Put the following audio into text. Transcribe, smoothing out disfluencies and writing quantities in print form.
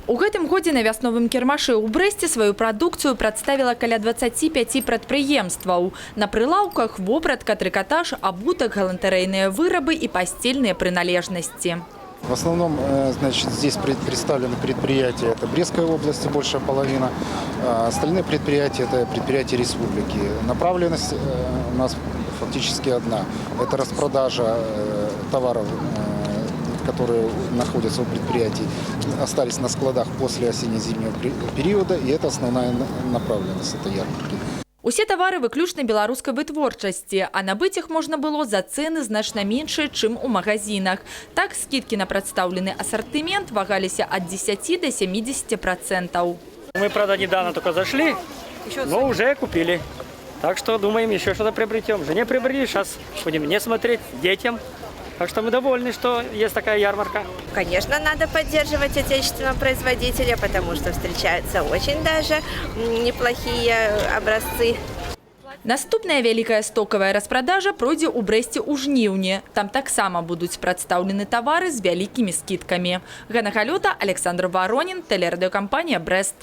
У гэтым годзе на вясновым кірмашы ў Брэсце сваю прадукцыю прадставіла каля 25 прадпрыемстваў. На прылаўках вопратка, трикотаж, абутак, галантэрэйныя вырабы и постельные приналежности. В основном, значит, здесь представлены предприятия, это Брестской области, большая половина. А остальные предприятия, это предприятия республики. Направленность у нас фактически одна. Это распродажа товаров, которые находятся у предприятий, остались на складах после осенне-зимнего периода, и это основная направленность этой ярмарки. Усе товары выключна беларускай вытворчасці, а набыць іх можна было за цены значна меншыя, чым у магазинах. Так, скидки на представленный ассортимент вагаліся от 10 до 70%. Мы, правда, недавно только зашли, но уже купили. Так что думаем, еще что-то приобретем. Жене приобрели, сейчас будем не смотреть детям. Так что мы довольны, что есть такая ярмарка. Конечно, надо поддерживать отечественного производителя, потому что встречаются очень даже неплохие образцы. Наступная вялікая стокавая распродажа пройдзе ў Брэсце ў жніўні. Там таксама будуць прадстаўлены тавары з вялікімі скидкамі. Ганна Галёта, Александр Воронин, телерадиокомпания «Брест».